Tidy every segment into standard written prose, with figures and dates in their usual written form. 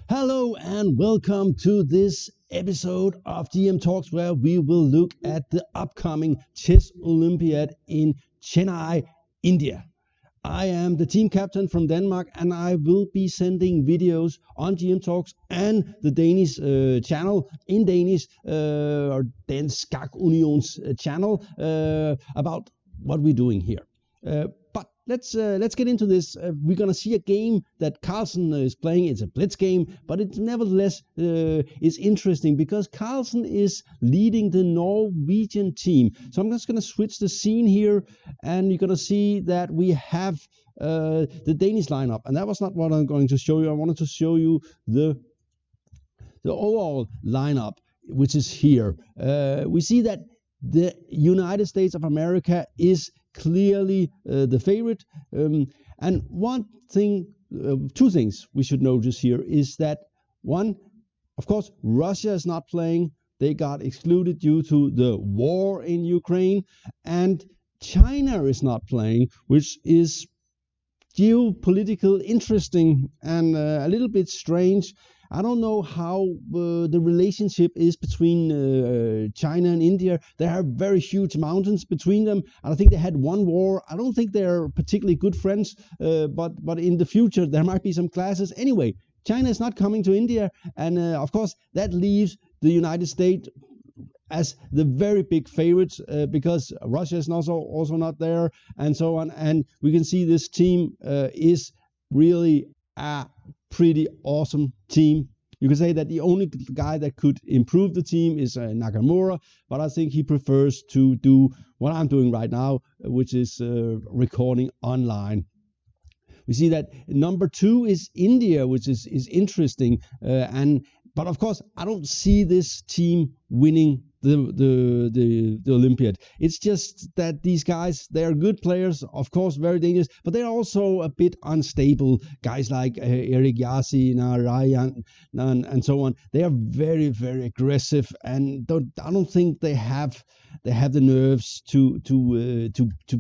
Hello and welcome to this episode of GM Talks, where we will look at the upcoming Chess Olympiad in Chennai, India. I am the team captain from Denmark, and I will be sending videos on GM Talks and the Danish channel in Danish, or Dansk Skak Union's channel, about what we're doing here. But let's get into this. We're gonna see a game that Carlsen is playing. It's a Blitz game, but it nevertheless is interesting because Carlsen is leading the Norwegian team. So I'm just gonna switch the scene here, and you're gonna see that we have the Danish lineup, and that was not what I'm going to show you. I wanted to show you the overall lineup, which is here. We see that the United States of America is clearly the favorite, and two things we should notice here is that one, of course, Russia is not playing. They got excluded due to the war in Ukraine, and China is not playing, which is geopolitical interesting and a little bit strange. I don't know how the relationship is between China and India. There are very huge mountains between them. I think they had one war. I don't think they're particularly good friends, but in the future there might be some clashes. Anyway, China is not coming to India, and of course that leaves the United States as the very big favorites because Russia is also not there, and so on. And we can see this team is really a pretty awesome team. You can say that the only guy that could improve the team is Nakamura, but I think he prefers to do what I'm doing right now, which is recording online. We see that number 2 is India, which is interesting, but of course I don't see this team winning the Olympiad. It's just that these guys, they are good players, of course, very dangerous, but they're also a bit unstable. Guys like Erik Yasi, Ryan, and so on. They are very, very aggressive, and I don't think they have the nerves to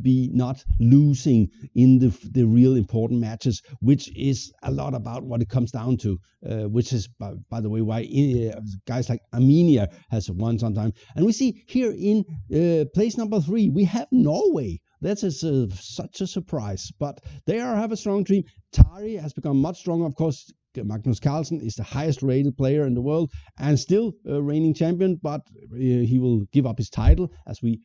be not losing in the real important matches, which is a lot about what it comes down to, which is by the way why guys like Armenia has won sometimes. And we see here in place number 3 we have Norway. That's such a surprise, but they have a strong team. Tari has become much stronger, of course. Magnus Carlsen is the highest rated player in the world and still reigning champion, but he will give up his title, as we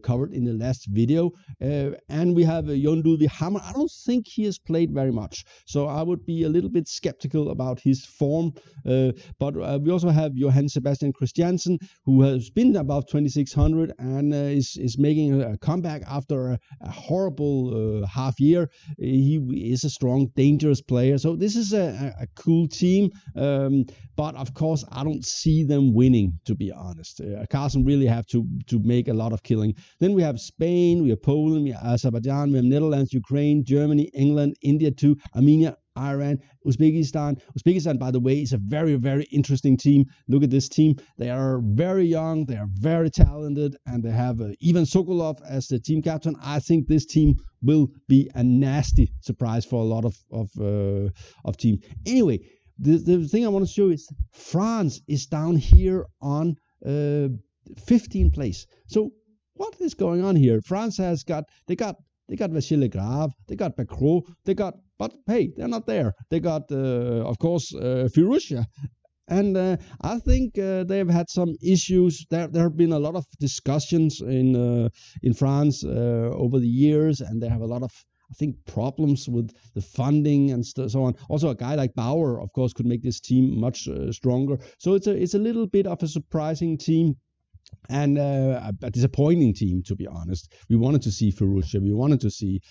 covered in the last video. And we have Jon Ludvig Hammer. I don't think he has played very much, so I would be a little bit skeptical about his form. But we also have Johan Sebastian Christiansen, who has been above 2600 and is making a comeback after a horrible half year. He is a strong, dangerous player. So this is a cool team. But of course, I don't see them winning, to be honest. Carlsen really have to make a lot of killing. Then we have Spain, we have Poland, we have Azerbaijan, we have Netherlands, Ukraine, Germany, England, India too, Armenia, Iran, Uzbekistan. Uzbekistan, by the way, is a very, very interesting team. Look at this team. They are very young, they are very talented, and they have Ivan Sokolov as the team captain. I think this team will be a nasty surprise for a lot of teams. Anyway, the thing I want to show is France is down here on 15th place. So what is going on here? France has got Vasile Legrave, they got Bacro, but hey, they're not there. They got of course Furusha, and I think they've had some issues. There have been a lot of discussions in France over the years, and they have a lot of, I think, problems with the funding and so on. Also, a guy like Bauer, of course, could make this team much stronger. So it's a little bit of a surprising team. And a disappointing team, to be honest. We wanted to see Furusha, we wanted to see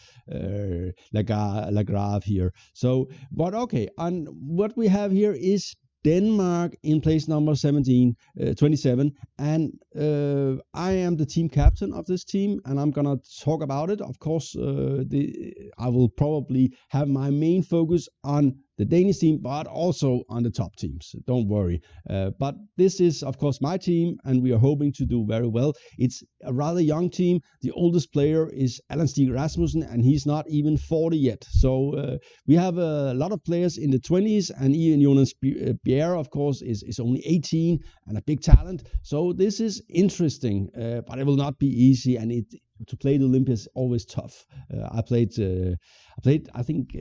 Lagrave here. So, but okay, and what we have here is Denmark in place number 27, and I am the team captain of this team, and I'm gonna talk about it. Of course, I will probably have my main focus on the Danish team, but also on the top teams. Don't worry. But this is, of course, my team, and we are hoping to do very well. It's a rather young team. The oldest player is Allan Stig Rasmussen, and he's not even 40 yet. So we have a lot of players in the 20s, and even Jonas Bjerre, of course, is only 18 and a big talent. So this is interesting, but it will not be easy, and to play the Olympiad is always tough. I played, I think,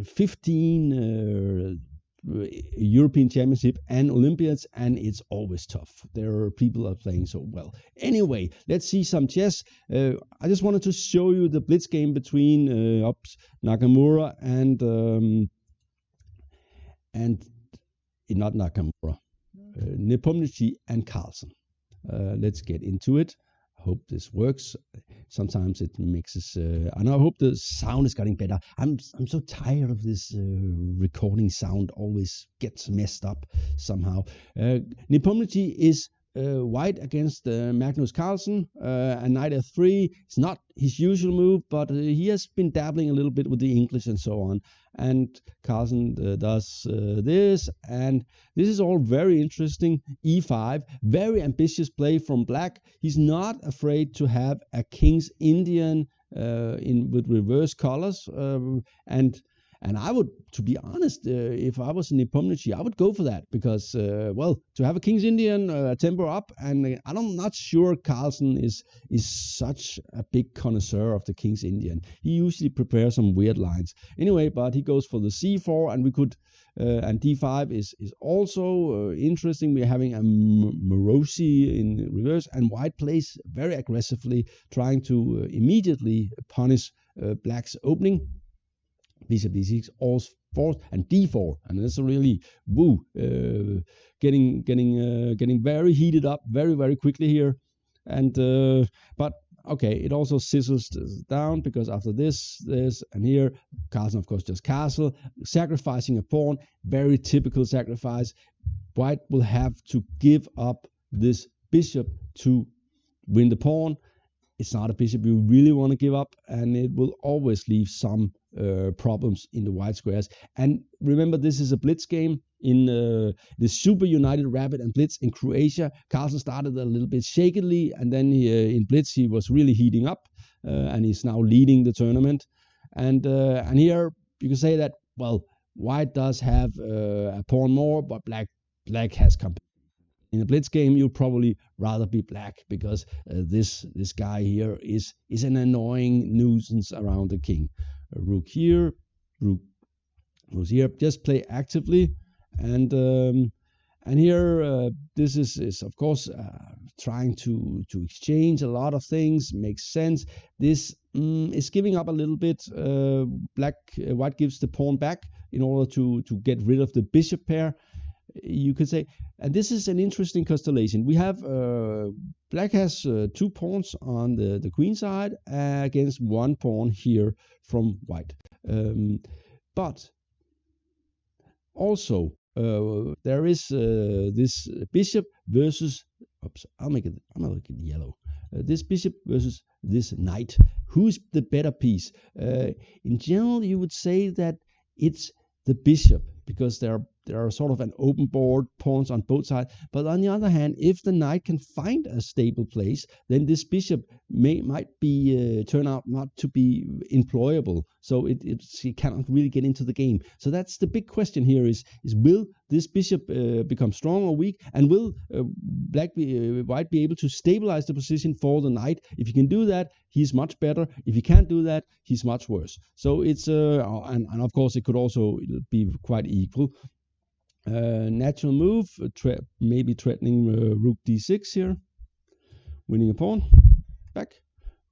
15 European Championship and Olympiads, and it's always tough. There are people are playing so well. Anyway, let's see some chess. I just wanted to show you the Blitz game between Nakamura and not Nakamura, Nepomniachtchi and Carlsen. Let's get into it. Hope this works. Sometimes it mixes, and I hope the sound is getting better. I'm so tired of this recording sound. Always gets messed up somehow. Nepomniachtchi is white against Magnus Carlsen, and knight f3. It's not his usual move, but he has been dabbling a little bit with the English and so on. And Carlsen does this, and this is all very interesting. E5, very ambitious play from black. He's not afraid to have a King's Indian with reverse colors, and I would, to be honest, if I was Nepomniachtchi, I would go for that because, well, to have a King's Indian tempo up, and I'm not sure Carlsen is such a big connoisseur of the King's Indian. He usually prepares some weird lines. Anyway, but he goes for the c4, and we could, and d5 is also interesting. We're having a Morosi in reverse, and white plays very aggressively, trying to immediately punish black's opening. Bishop d6, all fourth, and d4, and that's a really getting very heated up very quickly here, and but okay, it also sizzles down because after this, and here, Carlsen of course just castle, sacrificing a pawn, very typical sacrifice. White will have to give up this bishop to win the pawn. It's not a bishop you really want to give up, and it will always leave some problems in the white squares. And remember, this is a Blitz game in the SuperUnited Rapid and Blitz in Croatia. Carlsen started a little bit shakily, and then in Blitz he was really heating up, and he's now leading the tournament. And here you can say that, well, white does have a pawn more, but black has company. In a Blitz game, you'd probably rather be black because this guy here is an annoying nuisance around the king. Rook here, rook goes here. Just play actively, and here this is of course trying to exchange a lot of things. Makes sense. This is giving up a little bit. White gives the pawn back in order to get rid of the bishop pair, you could say. And this is an interesting constellation. We have black has 2 pawns on the queen side against 1 pawn here from white. But also there is this bishop versus, I'm gonna make it yellow. This bishop versus this knight. Who's the better piece? In general, you would say that it's the bishop, because there are sort of an open board, pawns on both sides. But on the other hand, if the knight can find a stable place, then this bishop might be turn out not to be employable. So it cannot really get into the game. So that's the big question here: is will this bishop become strong or weak, and will white be able to stabilize the position for the knight? If he can do that, he's much better. If he can't do that, he's much worse. So it's and of course it could also be quite equal. Natural move, maybe threatening rook d6 here, winning a pawn back,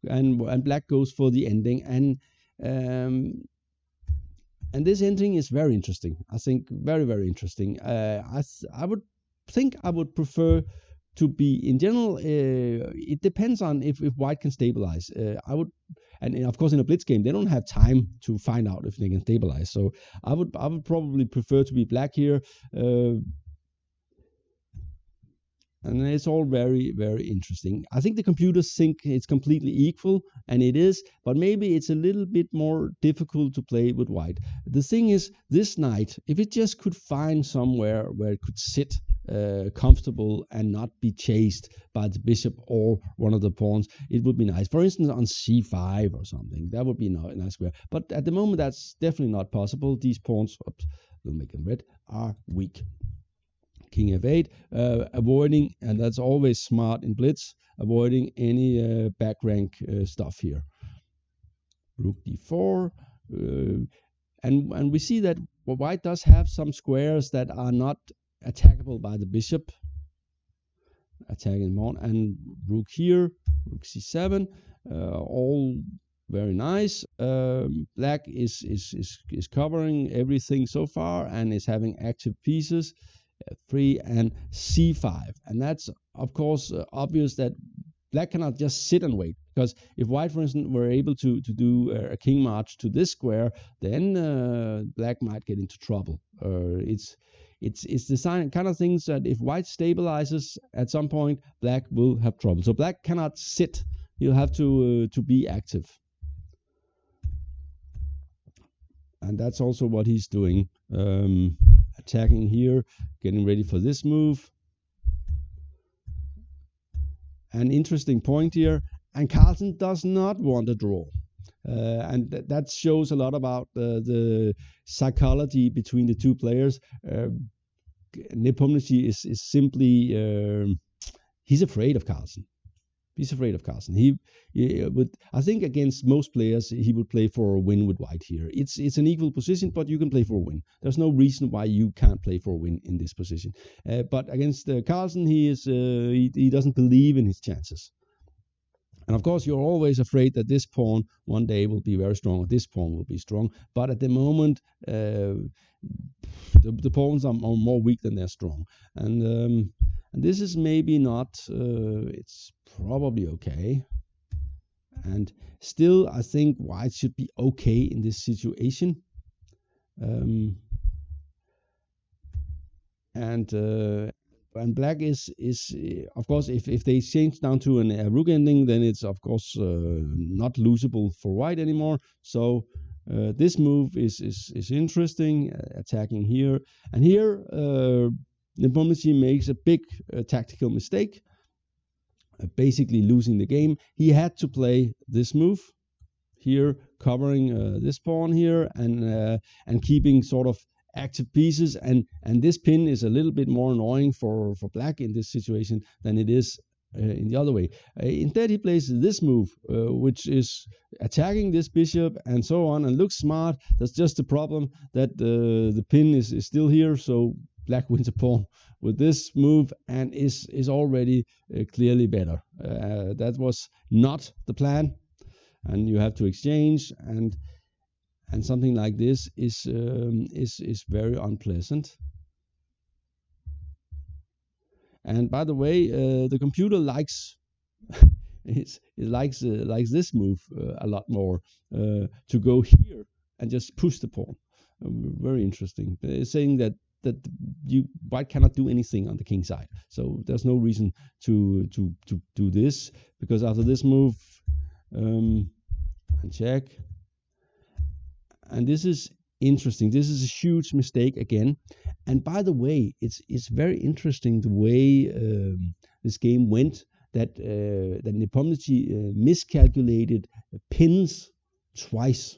and black goes for the ending, and this ending is very interesting. I think very interesting. I would prefer to be, in general, it depends on if white can stabilize. I would, and of course in a Blitz game they don't have time to find out if they can stabilize. So I would probably prefer to be black here. And it's all very, very interesting. I think the computers think it's completely equal, and it is, but maybe it's a little bit more difficult to play with white. The thing is, this knight, if it just could find somewhere where it could sit comfortable and not be chased by the bishop or one of the pawns, it would be nice. For instance, on c5 or something, that would be a nice square. But at the moment, that's definitely not possible. These pawns, we'll make them red, are weak. King f8, avoiding, and that's always smart in Blitz, avoiding any back rank stuff here. Rook d4, and we see that white does have some squares that are not attackable by the bishop, attacking them on, and rook here, rook c7, all very nice. Black is covering everything so far and is having active pieces. 3 and c5, and that's of course obvious that black cannot just sit and wait, because if white, for instance, were able to do a king march to this square, then black might get into trouble. It's the kind of things that if white stabilizes at some point, black will have trouble. So black cannot sit; he'll have to be active, and that's also what he's doing. Attacking here, getting ready for this move. An interesting point here, and Carlsen does not want a draw. And that shows a lot about the psychology between the two players. Nepomniachtchi is simply, he's afraid of Carlsen. He's afraid of Carlsen. He would, I think, against most players, he would play for a win with white here. It's an equal position, but you can play for a win. There's no reason why you can't play for a win in this position. But against Carlsen, he doesn't believe in his chances. And of course, you're always afraid that this pawn one day will be very strong, or this pawn will be strong. But at the moment, the pawns are more weak than they're strong. And this is maybe not, it's probably okay. And still, I think white should be okay in this situation. And black is of course, if they change down to a rook ending, then it's of course not losable for white anymore. So this move is interesting, attacking here. And here, Nepomniachtchi makes a big tactical mistake, basically losing the game. He had to play this move here, covering this pawn here, and keeping sort of active pieces. And this pin is a little bit more annoying for black in this situation than it is in the other way. Instead, he plays this move, which is attacking this bishop and so on, and looks smart. That's just the problem that the pin is still here, so black wins a pawn with this move and is already clearly better. That was not the plan, and you have to exchange, and something like this is very unpleasant. And by the way, the computer likes it likes this move a lot more, to go here and just push the pawn. Very interesting. It's saying that white cannot do anything on the king side, so there's no reason to do this, because after this move, and check, and this is interesting. This is a huge mistake again. And by the way, it's very interesting the way this game went. That Nepomniachtchi miscalculated pins twice.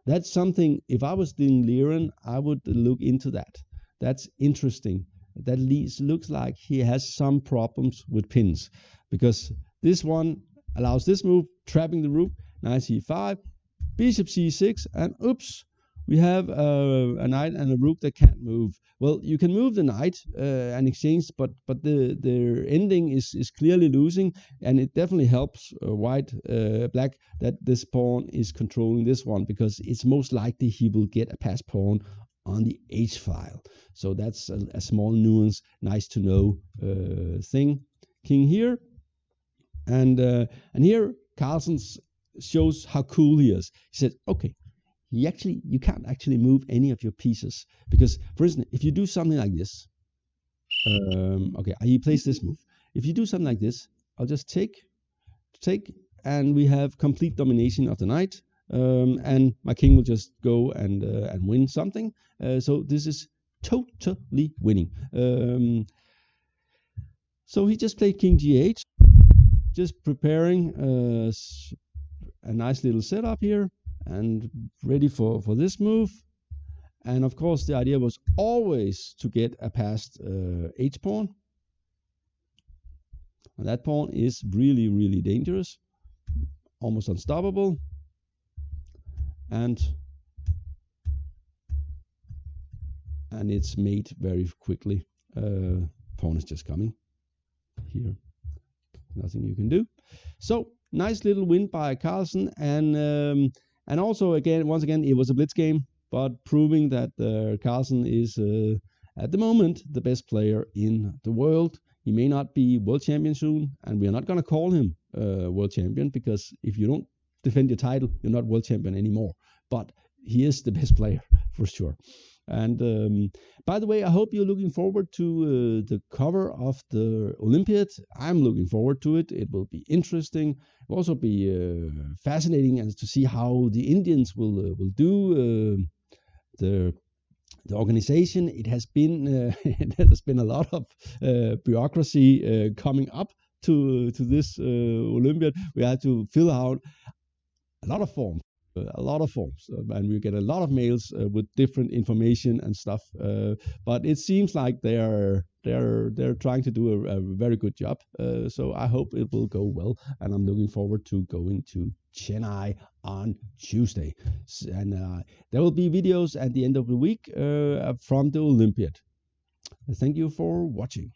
That's something. If I was doing Liren, I would look into that. That's interesting. That looks like he has some problems with pins, because this one allows this move, trapping the rook. Knight c5, bishop c6, and oops, we have a knight and a rook that can't move. Well, you can move the knight and exchange, but the ending is clearly losing, and it definitely helps black that this pawn is controlling this one, because it's most likely he will get a pass pawn on the H file. So that's a small nuance, nice to know thing. King here, and here Carlsen shows how cool he is. He said, okay, you can't actually move any of your pieces, because, for instance, if you do something like this, okay, he plays this move. if you do something like this, I'll just take, and we have complete domination of the knight, and my king will just go and win something. So this is totally winning. So he just played king g8, just preparing a nice little setup here, and ready for this move. And of course, the idea was always to get a passed h pawn. And that pawn is really, really dangerous, almost unstoppable. And it's made very quickly. Pawn is just coming here. Nothing you can do. So nice little win by Carlsen, and also once again, it was a blitz game, but proving that Carlsen is at the moment the best player in the world. He may not be world champion soon, and we are not going to call him world champion, because if you don't defend your title, you're not world champion anymore. But he is the best player for sure. And by the way, I hope you're looking forward to the cover of the Olympiad. I'm looking forward to it. It will be interesting. It will also be fascinating as to see how the Indians will do the organization. It has been there's been a lot of bureaucracy coming up to this Olympiad. We had to fill out a lot of forms. And we get a lot of mails with different information and stuff. But it seems like they're trying to do a very good job. So I hope it will go well, and I'm looking forward to going to Chennai on Tuesday. And there will be videos at the end of the week from the Olympiad. Thank you for watching.